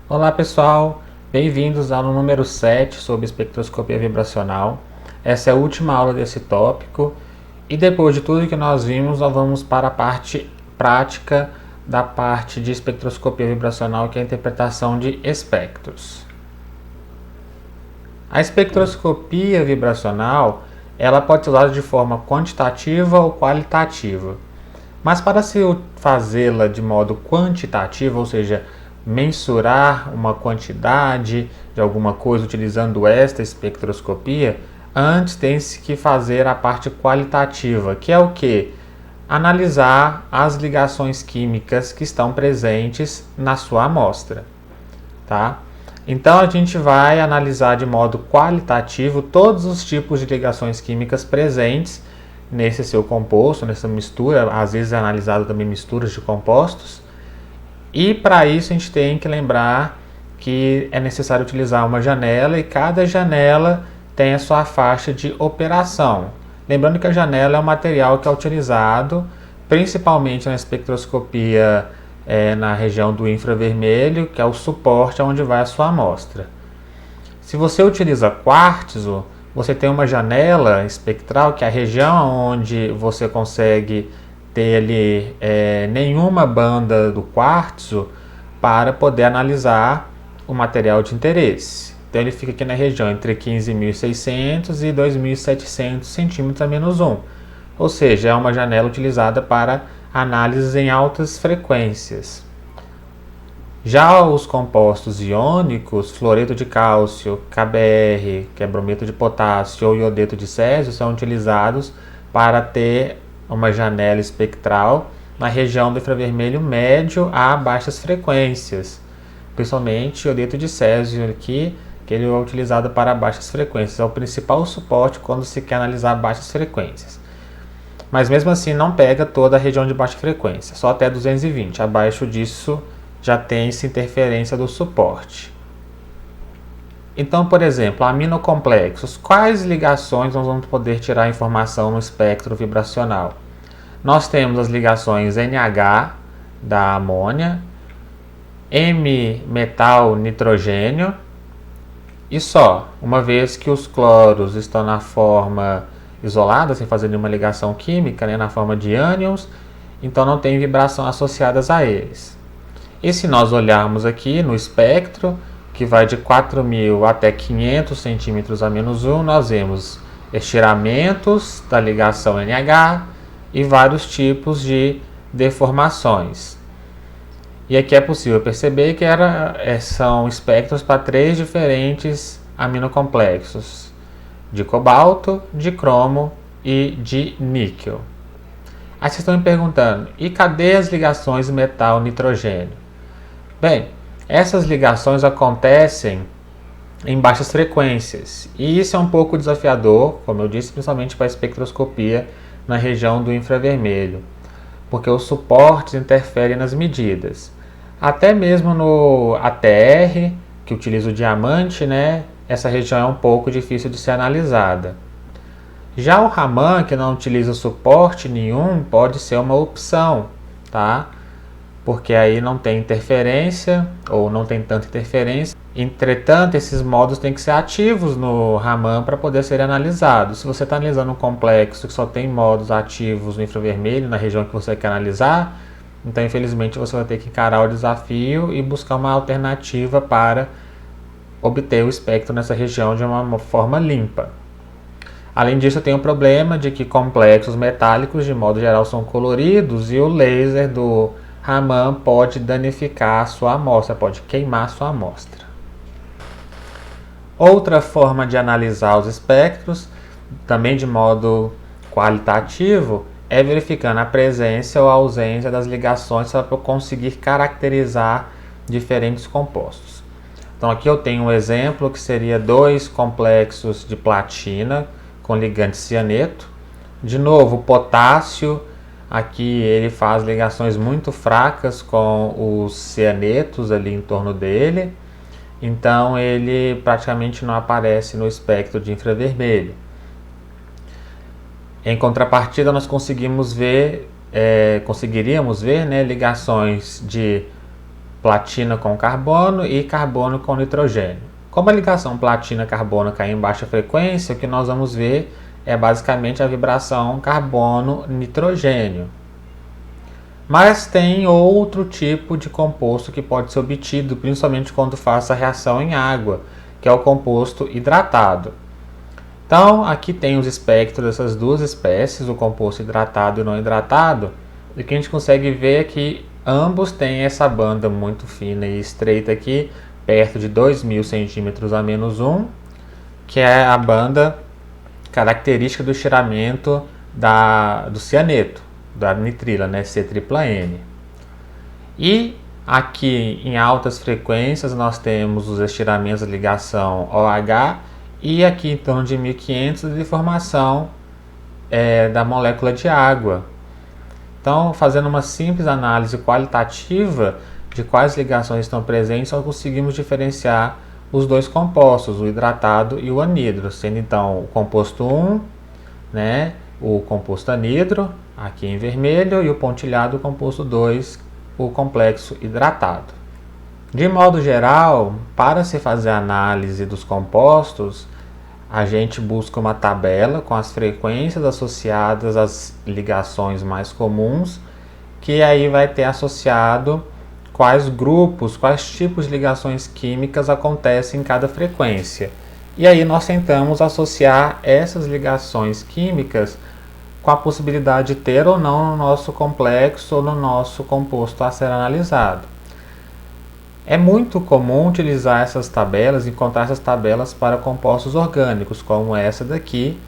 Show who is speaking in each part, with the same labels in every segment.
Speaker 1: Olá pessoal, bem-vindos ao número 7 sobre espectroscopia vibracional. Essa é a última aula desse tópico e depois de tudo que nós vimos, nós vamos para a parte prática da parte de espectroscopia vibracional, que é a interpretação de espectros. A espectroscopia vibracional ela pode ser usada de forma quantitativa ou qualitativa, mas para se fazê-la de modo quantitativo, ou seja, mensurar uma quantidade de alguma coisa utilizando esta espectroscopia, antes tem-se que fazer a parte qualitativa, que é o que? Analisar as ligações químicas que estão presentes na sua amostra, tá? Então a gente vai analisar de modo qualitativo todos os tipos de ligações químicas presentes nesse seu composto, nessa mistura. Às vezes é analisado também misturas de compostos. E para isso a gente tem que lembrar que é necessário utilizar uma janela e cada janela tem a sua faixa de operação. Lembrando que a janela é um material que é utilizado principalmente na espectroscopia na região do infravermelho, que é o suporte onde vai a sua amostra. Se você utiliza quartzo, você tem uma janela espectral, que é a região onde você consegue ter ali nenhuma banda do quartzo para poder analisar o material de interesse. Então ele fica aqui na região entre 15.600 e 2.700 centímetros a menos 1. Ou seja, é uma janela utilizada para análises em altas frequências. Já os compostos iônicos, fluoreto de cálcio, KBr, que é brometo de potássio, ou iodeto de césio, são utilizados para ter uma janela espectral na região do infravermelho médio a baixas frequências. Principalmente o iodeto de césio aqui, que ele é utilizado para baixas frequências. É o principal suporte quando se quer analisar baixas frequências. Mas mesmo assim não pega toda a região de baixa frequência, só até 220. Abaixo disso já tem-se interferência do suporte. Então, por exemplo, aminocomplexos. Quais ligações nós vamos poder tirar informação no espectro vibracional? Nós temos as ligações NH da amônia, M-metal nitrogênio e só, uma vez que os cloros estão na forma isolada, sem fazer nenhuma ligação química, na forma de ânions, então não tem vibração associadas a eles. E se nós olharmos aqui no espectro, que vai de 4.000 até 500 centímetros a menos 1, nós vemos estiramentos da ligação NH e vários tipos de deformações. E aqui é possível perceber que são espectros para 3 diferentes aminocomplexos, de cobalto, de cromo e de níquel. Aí vocês estão me perguntando, e cadê as ligações metal-nitrogênio? Bem, essas ligações acontecem em baixas frequências, e isso é um pouco desafiador, como eu disse, principalmente para a espectroscopia na região do infravermelho, porque os suportes interferem nas medidas. Até mesmo no ATR, que utiliza o diamante, essa região é um pouco difícil de ser analisada. Já o Raman, que não utiliza suporte nenhum, pode ser uma opção, tá? Porque aí não tem interferência, ou não tem tanta interferência. Entretanto, esses módulos têm que ser ativos no Raman para poder serem analisados. Se você está analisando um complexo que só tem módulos ativos no infravermelho, na região que você quer analisar, então infelizmente você vai ter que encarar o desafio e buscar uma alternativa para obter o espectro nessa região de uma forma limpa. Além disso, tem o problema de que complexos metálicos, de modo geral, são coloridos e o laser do Raman pode danificar a sua amostra, pode queimar a sua amostra. Outra forma de analisar os espectros, também de modo qualitativo, é verificando a presença ou a ausência das ligações para conseguir caracterizar diferentes compostos. Então aqui eu tenho um exemplo que seria 2 complexos de platina com ligante cianeto. De novo, o potássio, aqui ele faz ligações muito fracas com os cianetos ali em torno dele. Então ele praticamente não aparece no espectro de infravermelho. Em contrapartida, nós conseguiríamos ver ligações de platina com carbono e carbono com nitrogênio. Como a ligação platina-carbono cai em baixa frequência, o que nós vamos ver é basicamente a vibração carbono-nitrogênio. Mas tem outro tipo de composto que pode ser obtido, principalmente quando faça a reação em água, que é o composto hidratado. Então, aqui tem os espectros dessas duas espécies, o composto hidratado e o não hidratado, e o que a gente consegue ver é que ambos têm essa banda muito fina e estreita aqui, perto de 2.000 centímetros a -1, que é a banda característica do estiramento do cianeto, da nitrila, né, C-tripla-N. E aqui em altas frequências nós temos os estiramentos de ligação OH e aqui em torno de 1500 de formação da molécula de água. Então, fazendo uma simples análise qualitativa de quais ligações estão presentes, nós conseguimos diferenciar os dois compostos, o hidratado e o anidro, sendo então o composto 1, né, o composto anidro, aqui em vermelho, e o pontilhado, o composto 2, o complexo hidratado. De modo geral, para se fazer a análise dos compostos, a gente busca uma tabela com as frequências associadas às ligações mais comuns, que aí vai ter associado quais grupos, quais tipos de ligações químicas acontecem em cada frequência. E aí nós tentamos associar essas ligações químicas com a possibilidade de ter ou não no nosso complexo ou no nosso composto a ser analisado. É muito comum utilizar essas tabelas, encontrar essas tabelas para compostos orgânicos, como essa daqui,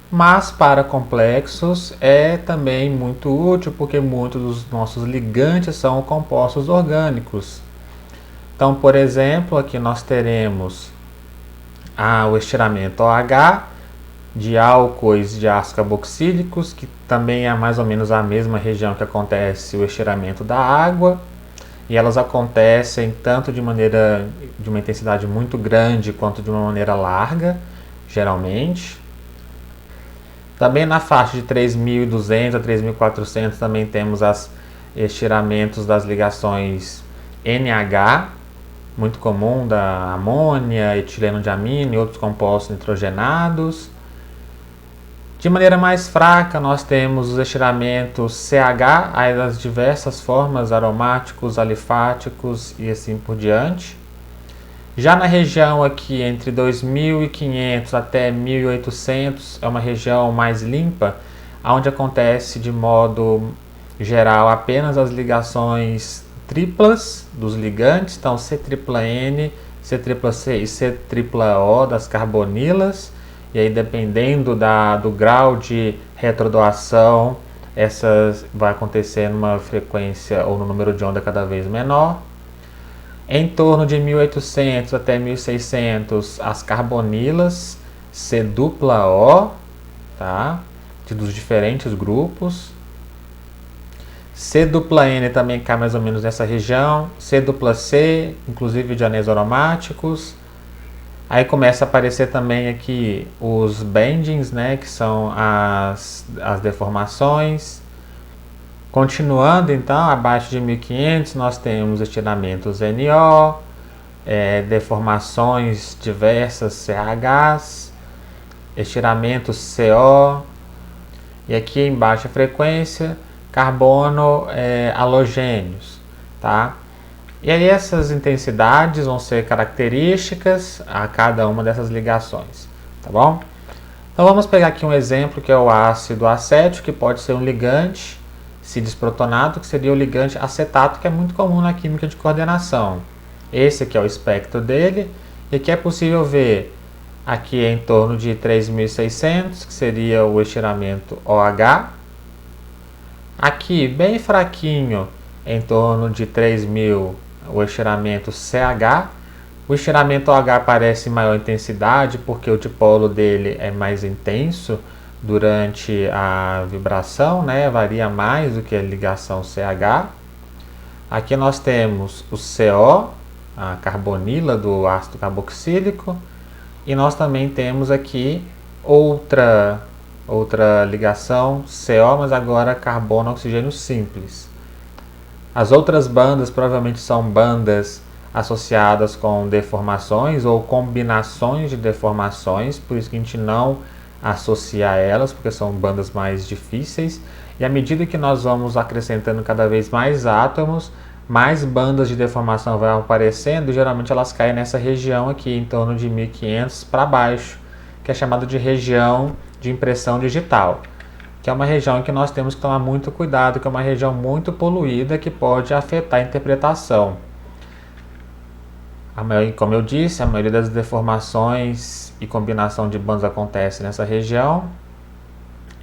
Speaker 1: mas para complexos é também muito útil, porque muitos dos nossos ligantes são compostos orgânicos. Então, por exemplo, aqui nós teremos o estiramento OH de álcoois de ácidos carboxílicos, que também é mais ou menos a mesma região que acontece o estiramento da água. E elas acontecem tanto de uma intensidade muito grande quanto de uma maneira larga, geralmente. Também na faixa de 3.200 a 3.400 também temos os estiramentos das ligações NH, muito comum, da amônia, etileno de amino e outros compostos nitrogenados. De maneira mais fraca, nós temos os estiramentos CH, aí das diversas formas, aromáticos, alifáticos e assim por diante. Já na região aqui entre 2.500 até 1.800 é uma região mais limpa, onde acontece de modo geral apenas as ligações triplas dos ligantes, então C-tripla-N, C-tripla-C e C-tripla-O das carbonilas. E aí, dependendo do grau de retrodoação, essas vai acontecer numa frequência ou no número de onda cada vez menor. Em torno de 1.800 até 1.600, as carbonilas C-dupla-O, tá? Dos diferentes grupos. C-dupla-N também cai mais ou menos nessa região. C-dupla-C, inclusive de anéis aromáticos. Aí começa a aparecer também aqui os bendings, né, que são as deformações. Continuando então, abaixo de 1.500 nós temos estiramentos NO, deformações diversas CHs, estiramentos CO, e aqui em baixa frequência, carbono halogênios, tá? E aí essas intensidades vão ser características a cada uma dessas ligações, tá bom? Então vamos pegar aqui um exemplo que é o ácido acético, que pode ser um ligante cis-protonado, que seria o ligante acetato, que é muito comum na química de coordenação. Esse aqui é o espectro dele, e aqui é possível ver aqui em torno de 3.600, que seria o estiramento OH. Aqui bem fraquinho, em torno de 3.000, o estiramento CH. O estiramento OH aparece em maior intensidade porque o dipolo dele é mais intenso durante a vibração, né? Varia mais do que a ligação CH. Aqui nós temos o CO, a carbonila do ácido carboxílico, e nós também temos aqui outra ligação CO, mas agora carbono-oxigênio simples. As outras bandas provavelmente são bandas associadas com deformações ou combinações de deformações, por isso que a gente não associa elas, porque são bandas mais difíceis. E à medida que nós vamos acrescentando cada vez mais átomos, mais bandas de deformação vão aparecendo, e geralmente elas caem nessa região aqui, em torno de 1500 para baixo, que é chamada de região de impressão digital, que é uma região em que nós temos que tomar muito cuidado, que é uma região muito poluída que pode afetar a interpretação. Como eu disse, a maioria das deformações e combinação de bandas acontece nessa região,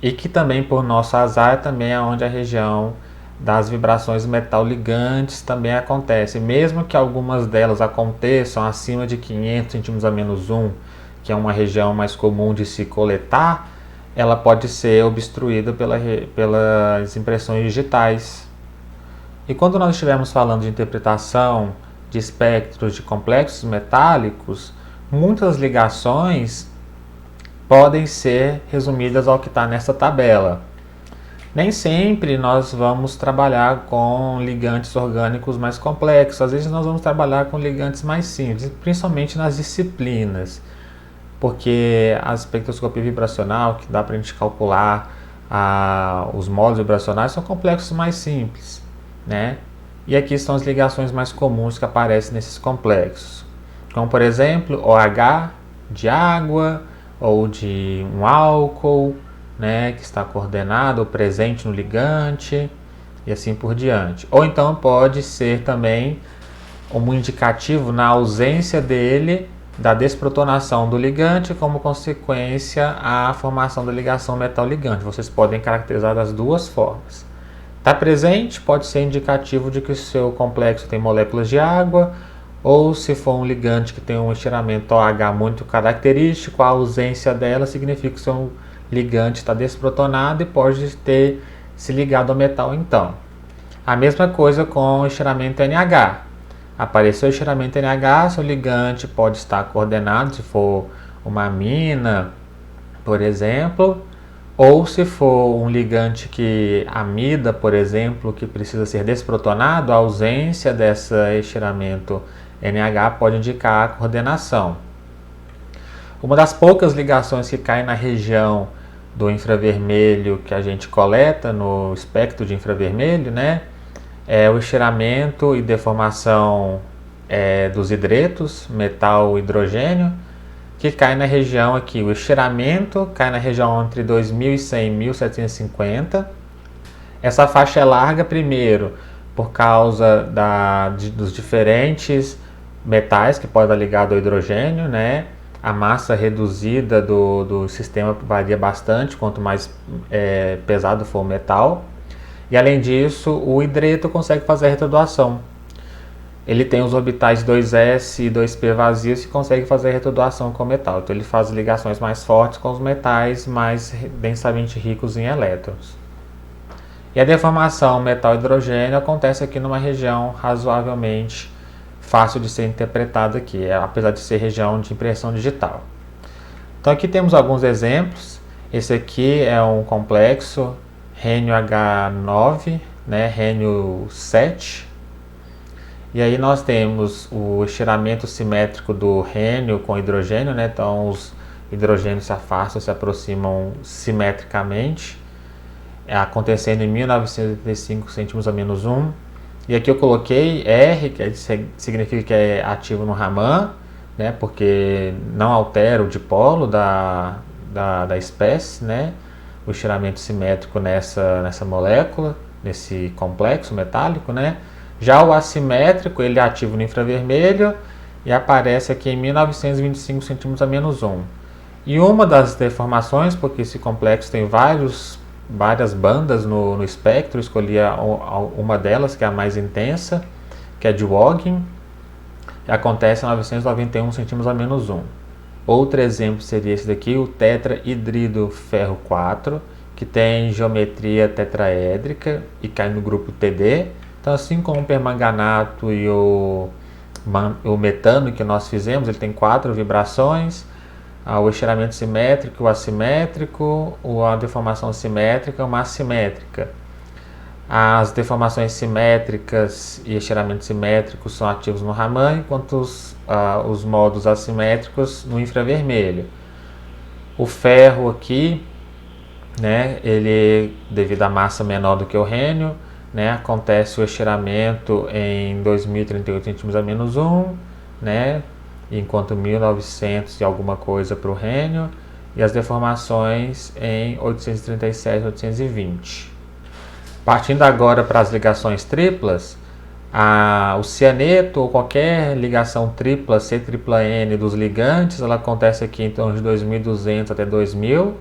Speaker 1: e que também, por nosso azar, também é onde a região das vibrações metal ligantes também acontece, mesmo que algumas delas aconteçam acima de 500 centímetros a menos 1, que é uma região mais comum de se coletar, ela pode ser obstruída pelas impressões digitais. E quando nós estivermos falando de interpretação de espectros de complexos metálicos, muitas ligações podem ser resumidas ao que está nessa tabela. Nem sempre nós vamos trabalhar com ligantes orgânicos mais complexos, às vezes nós vamos trabalhar com ligantes mais simples, principalmente nas disciplinas, porque a espectroscopia vibracional, que dá para a gente calcular os modos vibracionais, são complexos mais simples, né? E aqui estão as ligações mais comuns que aparecem nesses complexos, como por exemplo OH de água ou de um álcool, né, que está coordenado ou presente no ligante e assim por diante. Ou então pode ser também um indicativo na ausência dele da desprotonação do ligante como consequência à formação da ligação metal-ligante. Vocês podem caracterizar das duas formas. Está presente, pode ser indicativo de que o seu complexo tem moléculas de água, ou se for um ligante que tem um estiramento OH muito característico, a ausência dela significa que o seu ligante está desprotonado e pode ter se ligado ao metal então. A mesma coisa com o estiramento NH. Apareceu o estiramento NH, seu ligante pode estar coordenado, se for uma amina, por exemplo, ou se for um ligante que amida, por exemplo, que precisa ser desprotonado, a ausência desse estiramento NH pode indicar a coordenação. Uma das poucas ligações que caem na região do infravermelho que a gente coleta no espectro de infravermelho, né, é o estiramento e deformação dos hidretos, metal e hidrogênio, que cai na região aqui. O estiramento cai na região entre 2100 e 1750. Essa faixa é larga, primeiro, por causa dos diferentes metais que podem estar ligados ao hidrogênio, né? A massa reduzida do sistema varia bastante, quanto mais pesado for o metal. E além disso, o hidreto consegue fazer a retrodoação. Ele tem os orbitais 2s e 2p vazios e consegue fazer a retrodoação com o metal. Então ele faz ligações mais fortes com os metais mais densamente ricos em elétrons. E a deformação metal-hidrogênio acontece aqui numa região razoavelmente fácil de ser interpretada aqui, apesar de ser região de impressão digital. Então aqui temos alguns exemplos. Esse aqui é um complexo Rênio H9, né, Rênio 7. E aí nós temos o estiramento simétrico do rênio com hidrogênio, né? Então os hidrogênios se afastam, se aproximam simetricamente, acontecendo em 1985 centímetros a menos 1. E aqui eu coloquei R, que significa que é ativo no Raman, né? Porque não altera o dipolo da espécie, né? O estiramento simétrico nessa molécula, nesse complexo metálico, né? Já o assimétrico, ele é ativo no infravermelho e aparece aqui em 1925 centímetros a menos 1. E uma das deformações, porque esse complexo tem várias bandas no espectro, escolhi uma delas, que é a mais intensa, que é de Wogin, que acontece em 991 centímetros a menos 1. Outro exemplo seria esse daqui, o tetrahidrido ferro 4, que tem geometria tetraédrica e cai no grupo TD. Então, assim como o permanganato e o metano que nós fizemos, ele tem 4 vibrações, o estiramento simétrico, o assimétrico, a deformação simétrica e uma assimétrica. As deformações simétricas e estiramento simétricos são ativos no Raman, enquanto os modos assimétricos no infravermelho. O ferro aqui, né, ele, devido à massa menor do que o rênio, né, acontece o estiramento em 2038 centímetros a menos 1, né, enquanto 1900 e alguma coisa para o rênio, e as deformações em 837 820. Partindo agora para as ligações triplas, o cianeto ou qualquer ligação tripla, C-tripla-N dos ligantes, ela acontece aqui em torno de 2200 até 2000.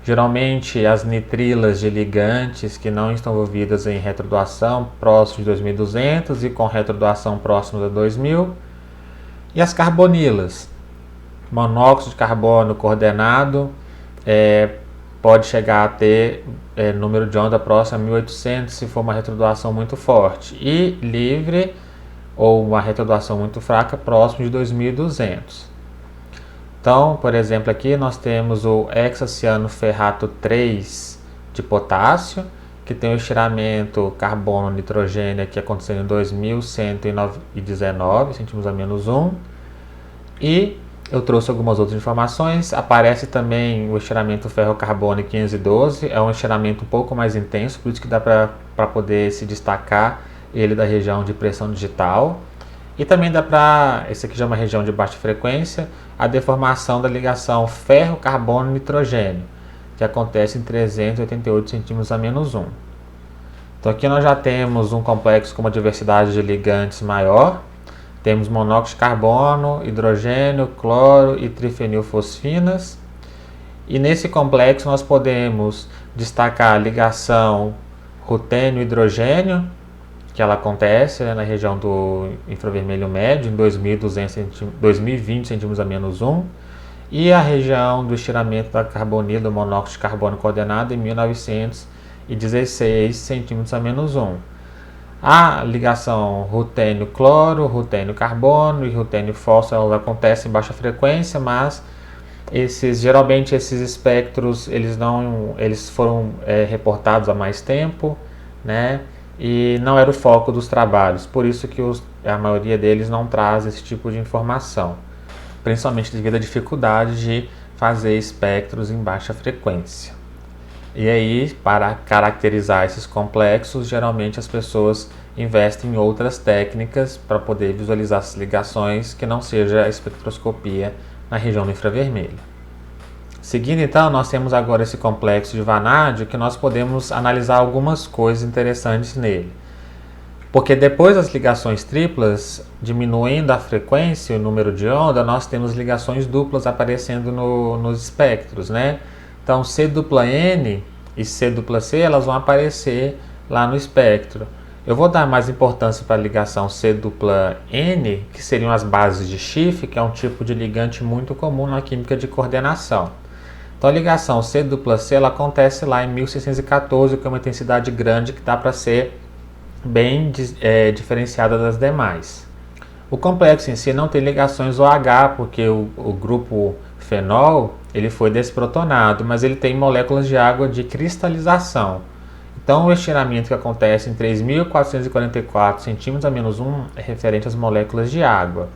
Speaker 1: Geralmente as nitrilas de ligantes que não estão envolvidas em retrodoação próximo de 2200 e com retrodoação próximo de 2000. E as carbonilas, monóxido de carbono coordenado, pode chegar a ter número de onda próximo a 1800 se for uma retrodoação muito forte, e livre ou uma retrodoação muito fraca próximo de 2200. Então, por exemplo, aqui nós temos o hexacianoferrato 3 de potássio, que tem o estiramento carbono-nitrogênio aqui acontecendo em 2119 centímetros a menos 1. E eu trouxe algumas outras informações. Aparece também o estiramento ferro-carbono 512, é um estiramento um pouco mais intenso, por isso que dá para poder se destacar ele da região de pressão digital. E também dá para, esse aqui já é uma região de baixa frequência, a deformação da ligação ferro-carbono-nitrogênio, que acontece em 388 centímetros a menos 1. Então aqui nós já temos um complexo com uma diversidade de ligantes maior. Temos monóxido de carbono, hidrogênio, cloro e trifenilfosfinas. E nesse complexo nós podemos destacar a ligação rutênio-hidrogênio, que ela acontece na região do infravermelho médio, em 2020 centímetros a menos 1, e a região do estiramento da carbonila, monóxido de carbono coordenado, em 1916 centímetros a menos 1. A ligação rutênio-cloro, rutênio-carbono e rutênio-fósforo acontece em baixa frequência, mas geralmente esses espectros eles foram reportados há mais tempo, né? E não era o foco dos trabalhos, por isso que a maioria deles não traz esse tipo de informação, principalmente devido à dificuldade de fazer espectros em baixa frequência. E aí, para caracterizar esses complexos, geralmente as pessoas investem em outras técnicas para poder visualizar essas ligações que não seja a espectroscopia na região do infravermelho. Seguindo então, nós temos agora esse complexo de vanádio que nós podemos analisar algumas coisas interessantes nele. Porque depois das ligações triplas, diminuindo a frequência e o número de onda, nós temos ligações duplas aparecendo nos espectros, né? Então, C-dupla-N e C-dupla-C, elas vão aparecer lá no espectro. Eu vou dar mais importância para a ligação C-dupla-N, que seriam as bases de Schiff, que é um tipo de ligante muito comum na química de coordenação. Então, a ligação C-dupla-C, ela acontece lá em 1614, com uma intensidade grande que dá para ser bem diferenciada das demais. O complexo em si não tem ligações OH, porque o grupo fenol ele foi desprotonado, mas ele tem moléculas de água de cristalização. Então, o estiramento que acontece em 3.444 centímetros a menos 1 é referente às moléculas de água.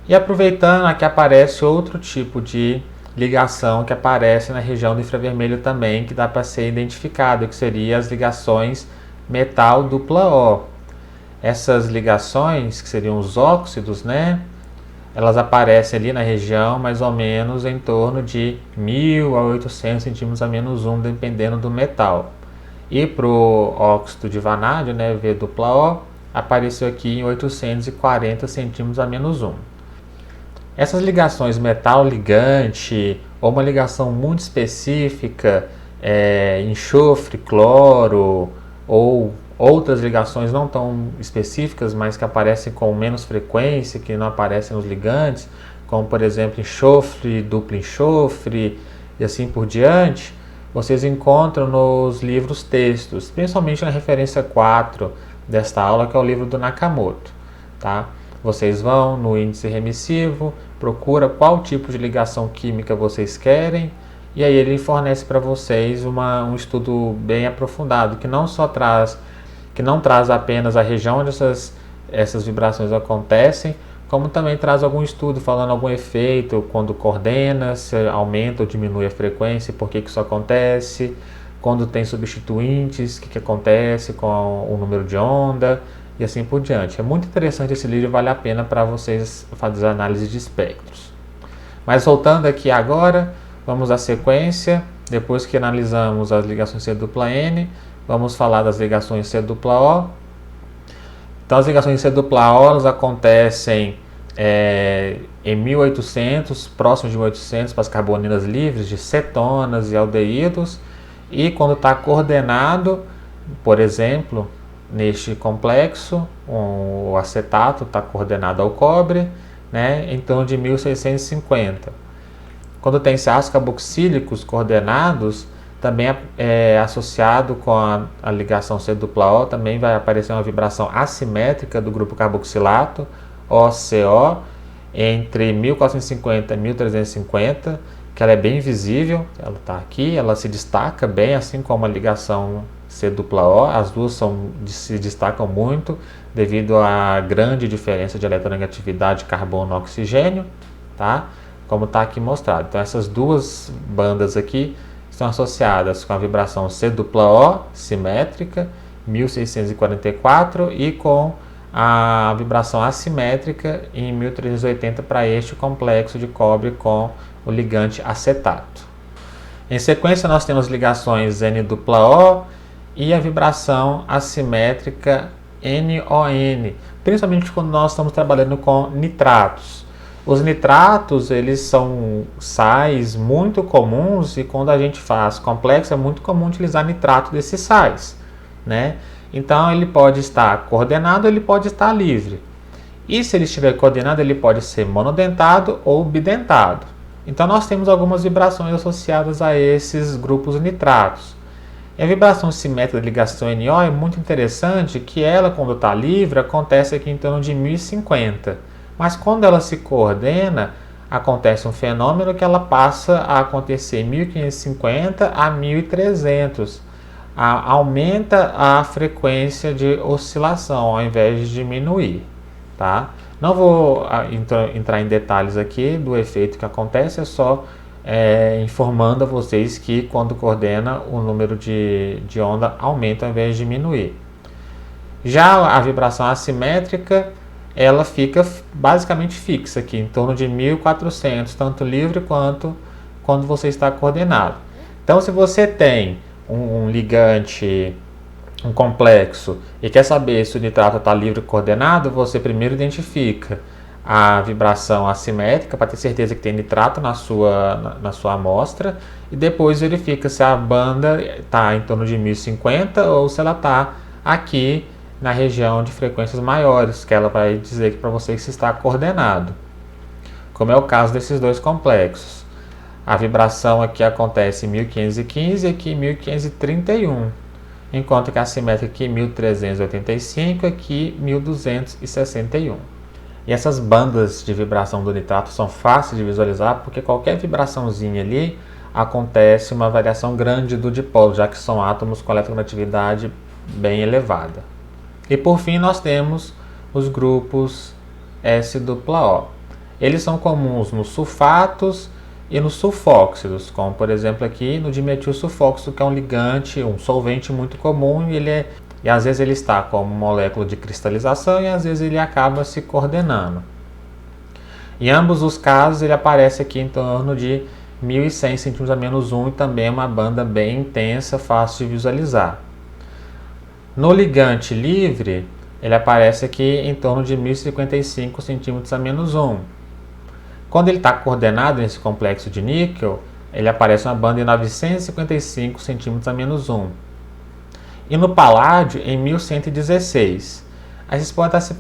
Speaker 1: E aproveitando, aqui aparece outro tipo de ligação que aparece na região do infravermelho também, que dá para ser identificado, que seria as ligações metal dupla O. Essas ligações, que seriam os óxidos, né? Elas aparecem ali na região mais ou menos em torno de 1.000 a 800 centímetros a menos 1, dependendo do metal. E para o óxido de vanádio, né, V dupla O, apareceu aqui em 840 centímetros a menos 1. Essas ligações metal-ligante ou uma ligação muito específica, enxofre, cloro, ou outras ligações não tão específicas, mas que aparecem com menos frequência, que não aparecem nos ligantes, como por exemplo enxofre, duplo enxofre e assim por diante, vocês encontram nos livros textos, principalmente na referência 4 desta aula, que é o livro do Nakamoto, tá? Vocês vão no índice remissivo, procura qual tipo de ligação química vocês querem e aí ele fornece para vocês um estudo bem aprofundado, que não traz apenas a região onde essas vibrações acontecem, como também traz algum estudo falando algum efeito, quando coordena, se aumenta ou diminui a frequência, por que isso acontece, quando tem substituintes, o que acontece com o número de onda, e assim por diante. É muito interessante esse livro, vale a pena para vocês fazer análise de espectros. Mas voltando aqui agora, vamos à sequência. Depois que analisamos as ligações C-dupla-N, vamos falar das ligações C-dupla-O. Então as ligações C-dupla-O elas acontecem em 1800, próximo de 1800, para as carboninas livres de cetonas e aldeídos. E quando está coordenado, por exemplo, neste complexo, o acetato está coordenado ao cobre, né, em torno de 1650. Quando tem ácidos carboxílicos coordenados, também associado com a ligação C-dupla-O, também vai aparecer uma vibração assimétrica do grupo carboxilato, OCO, entre 1450 e 1350, que ela é bem visível, ela está aqui, ela se destaca bem, assim como a ligação C-dupla-O, as duas se destacam muito devido à grande diferença de eletronegatividade carbono-oxigênio, tá? Como está aqui mostrado. Então essas duas bandas aqui estão associadas com a vibração C-dupla-O simétrica, 1644, e com a vibração assimétrica em 1380 para este complexo de cobre com o ligante acetato. Em sequência nós temos ligações N-dupla-O e a vibração assimétrica NON, principalmente quando nós estamos trabalhando com nitratos. Os nitratos, eles são sais muito comuns e quando a gente faz complexo é muito comum utilizar nitrato desses sais, né? Então ele pode estar coordenado, ele pode estar livre. E se ele estiver coordenado, ele pode ser monodentado ou bidentado. Então nós temos algumas vibrações associadas a esses grupos nitratos. E a vibração simétrica da ligação NO é muito interessante, que ela, quando está livre, acontece aqui em torno de 1050. Mas quando ela se coordena, acontece um fenômeno que ela passa a acontecer em 1550 a 1300. Aumenta a frequência de oscilação ao invés de diminuir, tá? Não vou entrar em detalhes aqui do efeito que acontece, é só informando a vocês que quando coordena o número de onda aumenta ao invés de diminuir. Já a vibração assimétrica, ela fica basicamente fixa aqui, em torno de 1400, tanto livre quanto quando você está coordenado. Então se você tem um ligante, um complexo, e quer saber se o nitrato está livre ou coordenado, você primeiro identifica a vibração assimétrica para ter certeza que tem nitrato na sua amostra e depois verifica se a banda está em torno de 1050 ou se ela está aqui na região de frequências maiores, que ela vai dizer para você que se está coordenado, como é o caso desses dois complexos. A vibração aqui acontece em 1515 e aqui em 1531, enquanto que a assimétrica aqui em 1385 e aqui 1261. E essas bandas de vibração do nitrato são fáceis de visualizar porque qualquer vibraçãozinha ali acontece uma variação grande do dipolo, já que são átomos com eletronegatividade bem elevada. E por fim nós temos os grupos S-dupla-O. Eles são comuns nos sulfatos e nos sulfóxidos, como por exemplo aqui no dimetilsulfóxido, que é um ligante, um solvente muito comum e às vezes ele está como molécula de cristalização e às vezes ele acaba se coordenando. Em ambos os casos ele aparece aqui em torno de 1100 cm-1 e também é uma banda bem intensa, fácil de visualizar. No ligante livre ele aparece aqui em torno de 1055 cm-1. Quando ele está coordenado nesse complexo de níquel, ele aparece uma banda em 955 cm-1. E no paládio em 1116. Aí vocês podem estar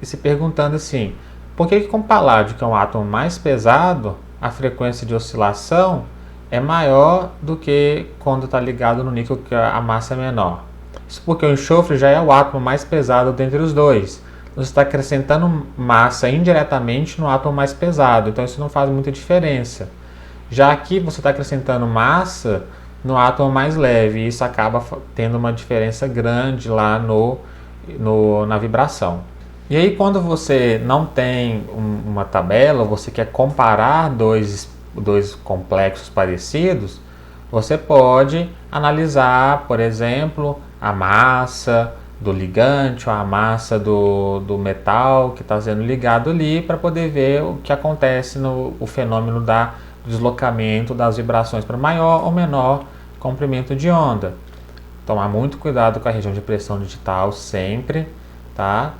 Speaker 1: se perguntando assim, por que com o paládio, que é um átomo mais pesado, a frequência de oscilação é maior do que quando está ligado no níquel, que a massa é menor? Isso porque o enxofre já é o átomo mais pesado dentre os dois. Você está acrescentando massa indiretamente no átomo mais pesado, então isso não faz muita diferença. Já aqui você está acrescentando massa no átomo mais leve, e isso acaba tendo uma diferença grande lá na vibração. E aí, quando você não tem uma tabela, você quer comparar dois complexos parecidos, você pode analisar, por exemplo, a massa do ligante ou a massa do metal que está sendo ligado ali, para poder ver o que acontece o fenômeno do deslocamento das vibrações para maior ou menor comprimento de onda. Tomar muito cuidado com a região de pressão digital sempre, tá?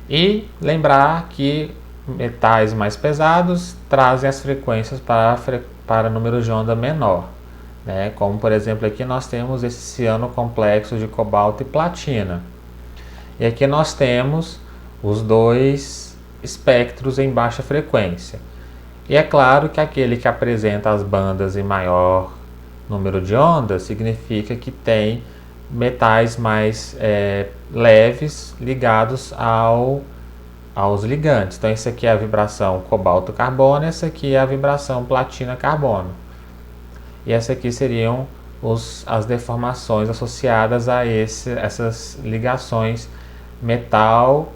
Speaker 1: E lembrar que metais mais pesados trazem as frequências para números de onda menor, né? Como por exemplo aqui nós temos esse ciano complexo de cobalto e platina. E aqui nós temos os dois espectros em baixa frequência. E é claro que aquele que apresenta as bandas em maior número de ondas significa que tem metais mais leves ligados aos ligantes. Então, esse aqui é a vibração cobalto-carbono, essa aqui é a vibração platina-carbono. E essa aqui seriam as deformações associadas a essas ligações metal,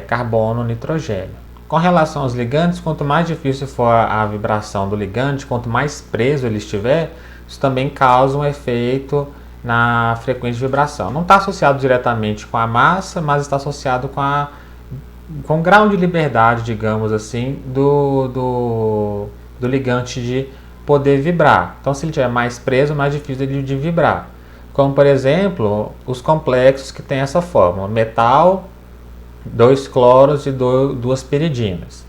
Speaker 1: carbono, nitrogênio. Com relação aos ligantes, quanto mais difícil for a vibração do ligante, quanto mais preso ele estiver, isso também causa um efeito na frequência de vibração. Não está associado diretamente com a massa, mas está associado com o grau de liberdade, digamos assim, do ligante de poder vibrar. Então, se ele estiver mais preso, mais difícil de vibrar. Como, por exemplo, os complexos que têm essa fórmula: metal, 2 cloros e 2 piridinas.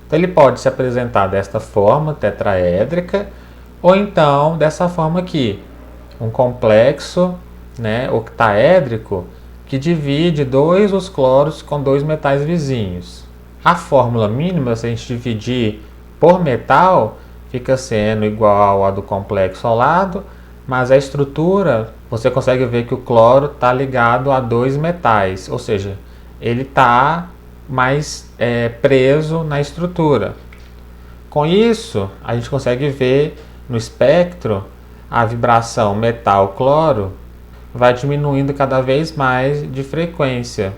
Speaker 1: Então, ele pode se apresentar desta forma, tetraédrica, ou então dessa forma aqui, um complexo, né, octaédrico, que divide 2 os cloros com 2 metais vizinhos. A fórmula mínima, se a gente dividir por metal, fica sendo igual a do complexo ao lado, mas a estrutura, você consegue ver que o cloro está ligado a 2 metais, ou seja, ele está mais preso na estrutura. Com isso, a gente consegue ver no espectro a vibração metal-cloro vai diminuindo cada vez mais de frequência,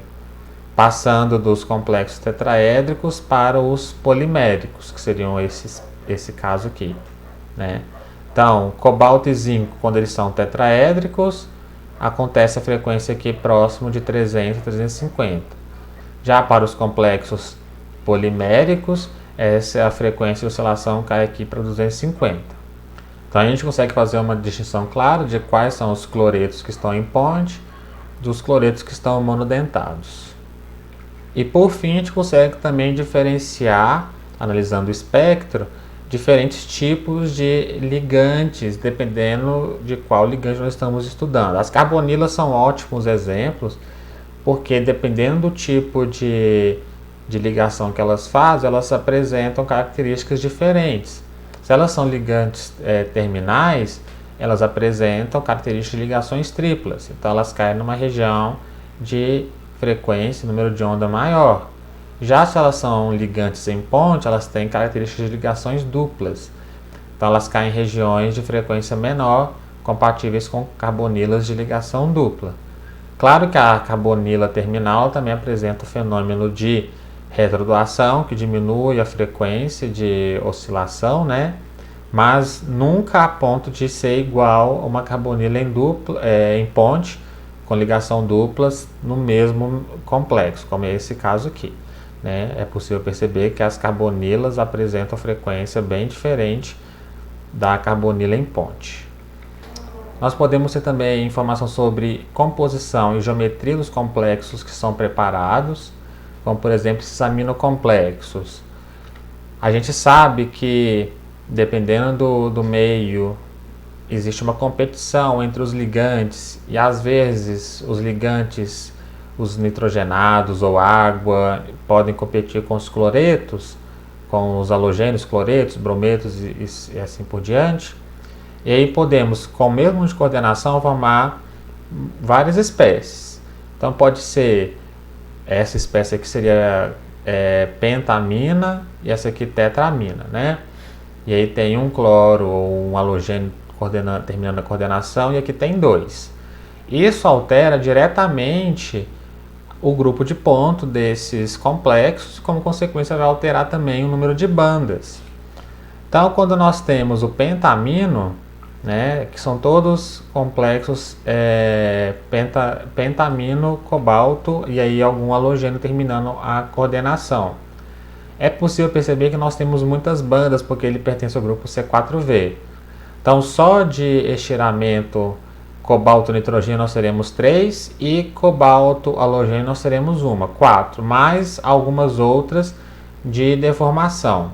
Speaker 1: passando dos complexos tetraédricos para os poliméricos, que seriam esse caso aqui, né? Então, cobalto e zinco, quando eles são tetraédricos, acontece a frequência aqui próximo de 300 a 350. Já para os complexos poliméricos, a frequência de oscilação cai aqui para 250. Então a gente consegue fazer uma distinção clara de quais são os cloretos que estão em ponte dos cloretos que estão monodentados. E por fim a gente consegue também diferenciar, analisando o espectro, diferentes tipos de ligantes, dependendo de qual ligante nós estamos estudando. As carbonilas são ótimos exemplos, porque dependendo do tipo de ligação que elas fazem, elas apresentam características diferentes. Se elas são ligantes terminais, elas apresentam características de ligações triplas. Então elas caem numa região de frequência, número de onda maior. Já se elas são ligantes em ponte, elas têm características de ligações duplas. Então elas caem em regiões de frequência menor, compatíveis com carbonilas de ligação dupla. Claro que a carbonila terminal também apresenta o fenômeno de retrodoação, que diminui a frequência de oscilação, né? Mas nunca a ponto de ser igual a uma carbonila em ponte, com ligação duplas no mesmo complexo, como é esse caso aqui, né? É possível perceber que as carbonilas apresentam frequência bem diferente da carbonila em ponte. Nós podemos ter também informação sobre composição e geometria dos complexos que são preparados, como por exemplo esses aminocomplexos. A gente sabe que, dependendo do meio, existe uma competição entre os ligantes, e às vezes os ligantes, os nitrogenados ou água, podem competir com os cloretos, com os halogênios, cloretos, brometos e assim por diante. E aí podemos, com o mesmo número de coordenação, formar várias espécies. Então pode ser, essa espécie aqui seria pentamina e essa aqui tetramina, né? E aí tem um cloro ou um halogênio terminando a coordenação, e aqui tem 2. Isso altera diretamente o grupo de ponto desses complexos, como consequência vai alterar também o número de bandas. Então, quando nós temos o pentamino, né, que são todos complexos pentamino, cobalto e aí algum halogênio terminando a coordenação, é possível perceber que nós temos muitas bandas, porque ele pertence ao grupo C4V. Então, só de estiramento cobalto nitrogênio nós teremos 3 e cobalto halogênio nós teremos 4, mais algumas outras de deformação.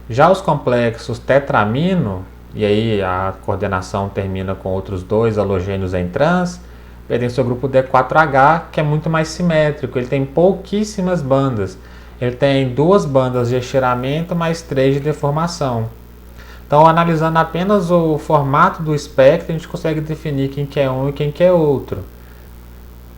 Speaker 1: Já os complexos tetramino, e aí a coordenação termina com outros 2 halogênios em trans, pertence ao grupo D4H, que é muito mais simétrico, ele tem pouquíssimas bandas. Ele tem 2 bandas de estiramento mais 3 de deformação. Então, analisando apenas o formato do espectro, a gente consegue definir quem que é um e quem que é outro.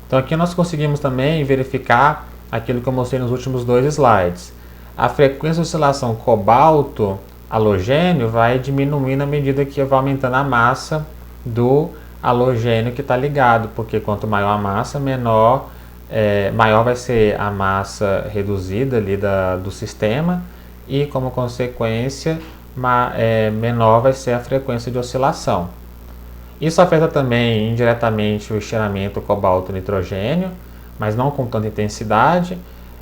Speaker 1: Então, aqui nós conseguimos também verificar aquilo que eu mostrei nos últimos 2 slides. A frequência de oscilação cobalto-halogênio vai diminuindo à medida que vai aumentando a massa do halogênio que está ligado, porque quanto maior a massa, maior vai ser a massa reduzida ali do sistema e, como consequência, menor vai ser a frequência de oscilação. Isso afeta também indiretamente o estiramento cobalto-nitrogênio, mas não com tanta intensidade.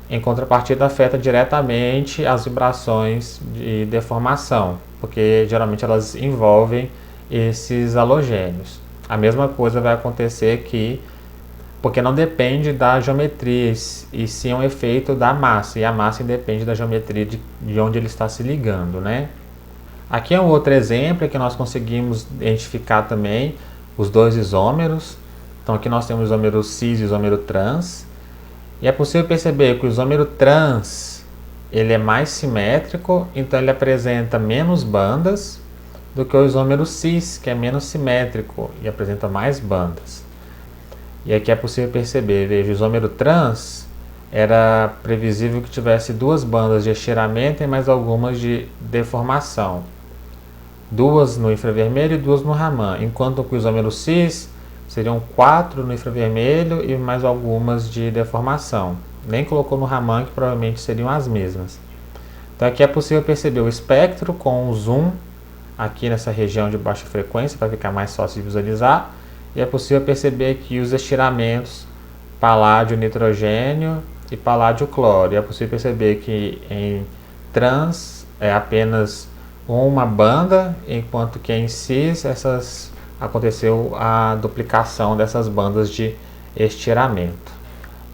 Speaker 1: Em contrapartida, afeta diretamente as vibrações de deformação, porque geralmente elas envolvem esses halogênios. A mesma coisa vai acontecer aqui, porque não depende da geometria, e sim é um efeito da massa, e a massa independe da geometria de onde ele está se ligando, né? Aqui é um outro exemplo que nós conseguimos identificar também os 2 isômeros. Então aqui nós temos o isômero cis e o isômero trans. E é possível perceber que o isômero trans ele é mais simétrico, então ele apresenta menos bandas do que o isômero cis, que é menos simétrico e apresenta mais bandas. E aqui é possível perceber, veja, o isômero trans era previsível que tivesse 2 bandas de estiramento e mais algumas de deformação. 2 no infravermelho e 2 no Raman, enquanto que o isômero cis seriam 4 no infravermelho e mais algumas de deformação. Nem colocou no Raman, que provavelmente seriam as mesmas. Então aqui é possível perceber o espectro com o zoom aqui nessa região de baixa frequência, para ficar mais fácil de visualizar. E é possível perceber aqui os estiramentos paládio-nitrogênio e paládio-cloro. E é possível perceber que em trans é apenas uma banda, enquanto que em cis aconteceu a duplicação dessas bandas de estiramento.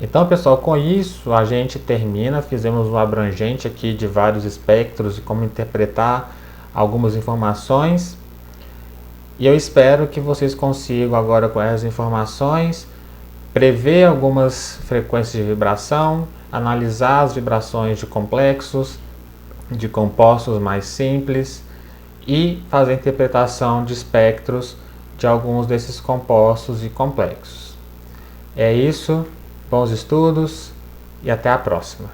Speaker 1: Então, pessoal, com isso a gente termina. Fizemos um abrangente aqui de vários espectros e como interpretar algumas informações. E eu espero que vocês consigam agora, com essas informações, prever algumas frequências de vibração, analisar as vibrações de complexos, de compostos mais simples e fazer a interpretação de espectros de alguns desses compostos e complexos. É isso, bons estudos e até a próxima.